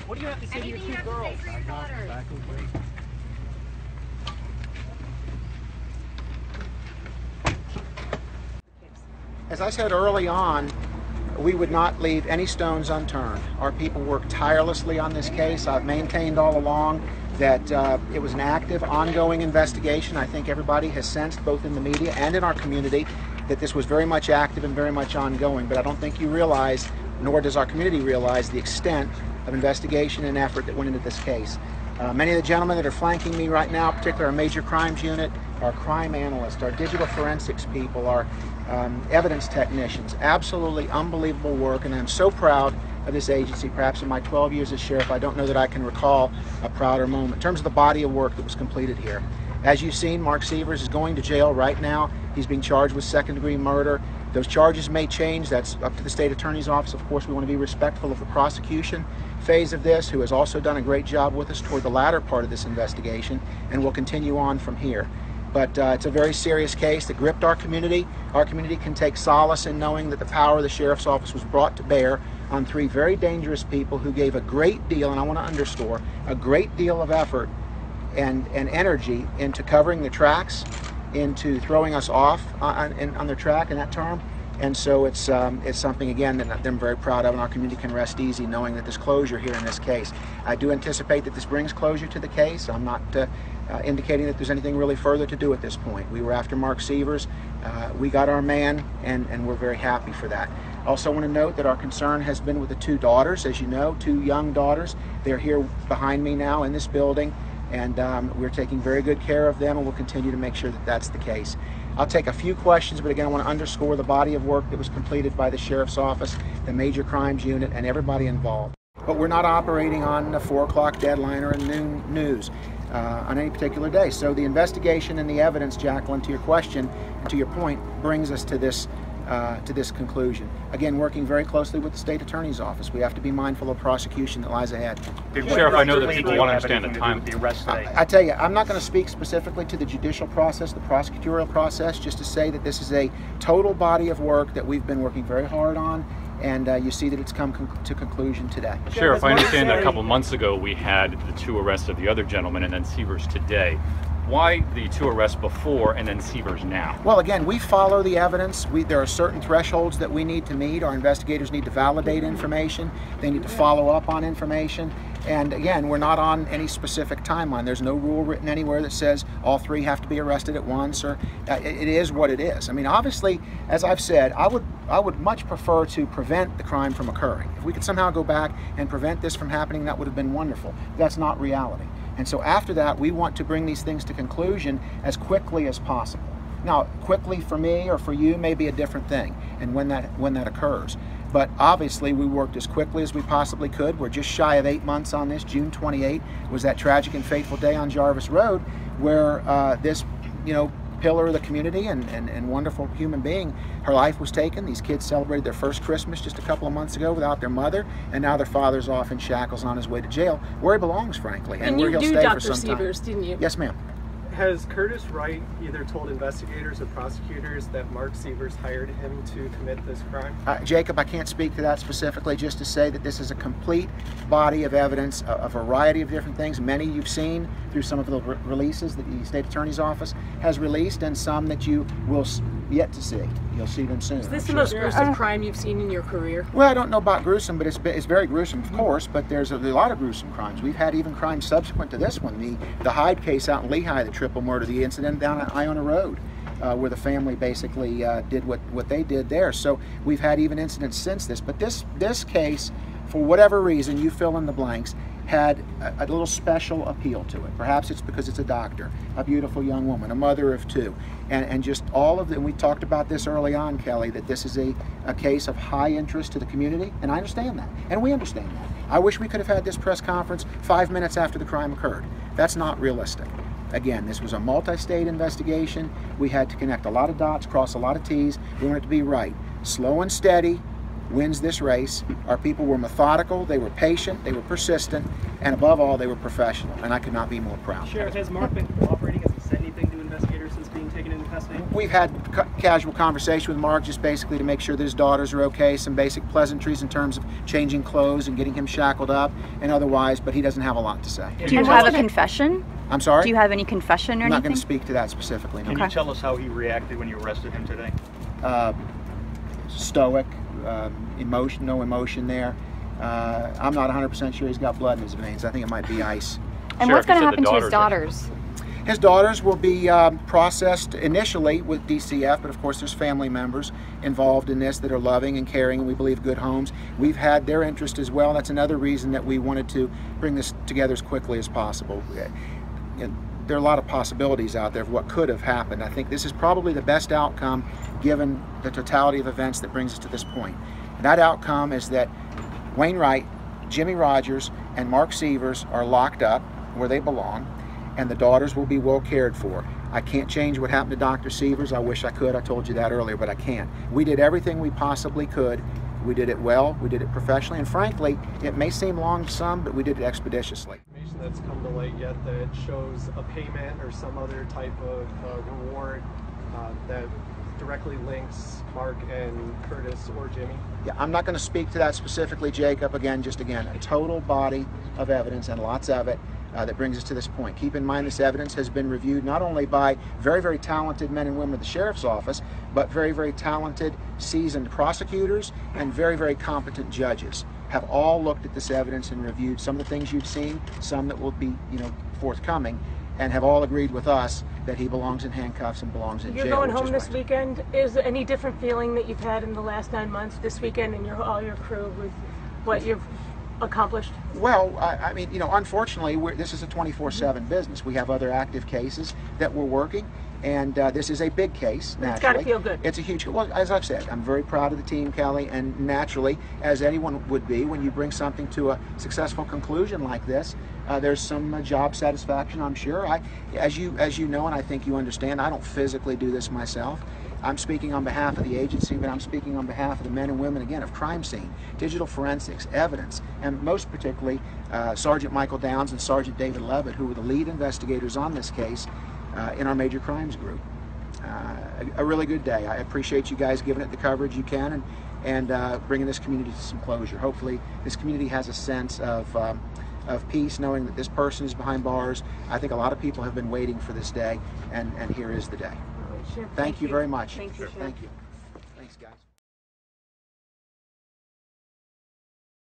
What do you have to say to your two girls? As I said early on, we would not leave any stones unturned. Our people worked tirelessly on this case. I've maintained all along that it was an active, ongoing investigation. I think everybody has sensed, both in the media and in our community, that this was very much active and very much ongoing. But I don't think you realize, nor does our community realize, the extent of investigation and effort that went into this case. Many of the gentlemen that are flanking me right now, particularly our major crimes unit, our crime analysts, our digital forensics people, our evidence technicians, absolutely unbelievable work, and I'm so proud of this agency. Perhaps in my 12 years as sheriff, I don't know that I can recall a prouder moment in terms of the body of work that was completed here. As you've seen, Mark Sievers is going to jail right now. He's being charged with second-degree murder. Those charges may change. That's up to the state attorney's office. Of course, we want to be respectful of the prosecution phase of this, who has also done a great job with us toward the latter part of this investigation, and will continue on from here. But it's a very serious case that gripped our community. Our community can take solace in knowing that the power of the sheriff's office was brought to bear on three very dangerous people who gave a great deal, and I want to underscore, a great deal of effort and energy into covering the tracks, into throwing us off on the track in that term. And so it's something, again, that I'm very proud of, and our community can rest easy knowing that there's closure here in this case. I do anticipate that this brings closure to the case. I'm not indicating that there's anything really further to do at this point. We were after Mark Sievers. We got our man, and we're very happy for that. I also want to note that our concern has been with the two daughters, as you know, two young daughters. They're here behind me now in this building, and we're taking very good care of them, and we'll continue to make sure that that's the case. I'll take a few questions, but again, I want to underscore the body of work that was completed by the Sheriff's Office, the Major Crimes Unit, and everybody involved. But we're not operating on a 4 o'clock deadline or a noon news on any particular day. So the investigation and the evidence, Jacqueline, to your question and to your point, brings us to this conclusion. Again, working very closely with the state attorney's office. We have to be mindful of prosecution that lies ahead. Sheriff, I know that people want to understand the time. I tell you, I'm not going to speak specifically to the judicial process, the prosecutorial process, just to say that this is a total body of work that we've been working very hard on, and you see that it's come to conclusion today. Sheriff, I understand that a couple months ago we had the 2 arrests of the other gentleman and then Sievers today. Why the 2 arrests before and then Sievers now? Well, again, we follow the evidence. There are certain thresholds that we need to meet. Our investigators need to validate information. They need to follow up on information. And again, we're not on any specific timeline. There's no rule written anywhere that says all 3 have to be arrested at once, or it is what it is. I mean, obviously, as I've said, I would much prefer to prevent the crime from occurring. If we could somehow go back and prevent this from happening, that would have been wonderful. That's not reality. And so after that, we want to bring these things to conclusion as quickly as possible. Now, quickly for me or for you may be a different thing, and when that occurs. But obviously, we worked as quickly as we possibly could. We're just shy of 8 months on this. June 28 was that tragic and fateful day on Jarvis Road where this, pillar of the community and wonderful human being, her life was taken. These kids celebrated their first Christmas just a couple of months ago without their mother, and now their father's off in shackles on his way to jail, where he belongs, frankly, and where he'll stay for some time. Dr. Sievers, didn't you? Yes, ma'am. Has Curtis Wright either told investigators or prosecutors that Mark Sievers hired him to commit this crime? Jacob, I can't speak to that specifically, just to say that this is a complete body of evidence, a variety of different things. Many you've seen through some of the releases that the state attorney's office has released, and some that you will yet to see. You'll see them soon. Is this the most gruesome crime you've seen in your career? Well, I don't know about gruesome, but it's very gruesome, of course, but there's a lot of gruesome crimes. We've had even crimes subsequent to this one. The Hyde case out in Lehigh, the triple murder, the incident down at Iona Road, where the family basically did what they did there. So we've had even incidents since this. But this case, for whatever reason, you fill in the blanks, had a little special appeal to it. Perhaps it's because it's a doctor, a beautiful young woman, a mother of 2, and just all of them. We talked about this early on, Kelly, that this is a case of high interest to the community, and I understand that, and we understand that. I wish we could have had this press conference 5 minutes after the crime occurred. That's not realistic. Again, this was a multi-state investigation. We had to connect a lot of dots, cross a lot of T's. We want it to be right. Slow and steady wins this race. Our people were methodical, they were patient, they were persistent, and above all, they were professional, and I could not be more proud. Sheriff, has Mark been cooperating? Has he said anything to investigators since being taken into custody? custody? We've had casual conversation with Mark, just basically to make sure that his daughters are okay, some basic pleasantries in terms of changing clothes and getting him shackled up and otherwise, but he doesn't have a lot to say. Do you have a confession? I'm sorry? Do you have any confession or I'm not anything? going to speak to that specifically. No. Can you tell us how he reacted when you arrested him today? Stoic, no emotion there. I'm not 100% sure he's got blood in his veins. I think it might be ice. And Sheriff, what's going you to said the happen to his daughters daughters? His daughters will be processed initially with DCF, but of course there's family members involved in this that are loving and caring, and we believe good homes. We've had their interest as well. That's another reason that we wanted to bring this together as quickly as possible. There are a lot of possibilities out there of what could have happened. I think this is probably the best outcome given the totality of events that brings us to this point. And that outcome is that Wayne Wright, Jimmy Rogers, and Mark Sievers are locked up where they belong, and the daughters will be well cared for. I can't change what happened to Dr. Sievers. I wish I could. I told you that earlier, but I can't. We did everything we possibly could. We did it well, we did it professionally, and frankly, it may seem long to some, but we did it expeditiously. Information that's come to light yet that shows a payment or some other type of reward that directly links Mark and Curtis or Jimmy? Yeah, I'm not going to speak to that specifically, Jacob. Again, a total body of evidence, and lots of it, that brings us to this point. Keep in mind this evidence has been reviewed not only by very, very talented men and women of the Sheriff's Office, but very, very talented, seasoned prosecutors and very, very competent judges have all looked at this evidence and reviewed some of the things you've seen, some that will be, forthcoming, and have all agreed with us that he belongs in handcuffs and belongs in jail. You're going home this right. weekend. Is there any different feeling that you've had in the last 9 months this weekend and all your crew with what you've accomplished? Well, I mean, unfortunately, this is a 24/7 business. We have other active cases that we're working, and this is a big case, naturally. It's got to feel good. It's a huge, well, as I've said, I'm very proud of the team, Kelly, and naturally, as anyone would be, when you bring something to a successful conclusion like this, there's some job satisfaction, I'm sure. As you know, and I think you understand, I don't physically do this myself. I'm speaking on behalf of the agency, but I'm speaking on behalf of the men and women, again, of crime scene, digital forensics, evidence, and most particularly Sergeant Michael Downs and Sergeant David Levitt, who were the lead investigators on this case in our major crimes group. A really good day. I appreciate you guys giving it the coverage you can and bringing this community to some closure. Hopefully this community has a sense of peace, knowing that this person is behind bars. I think a lot of people have been waiting for this day, and here is the day. Sure. Thank you very much. Thank you. Thank you.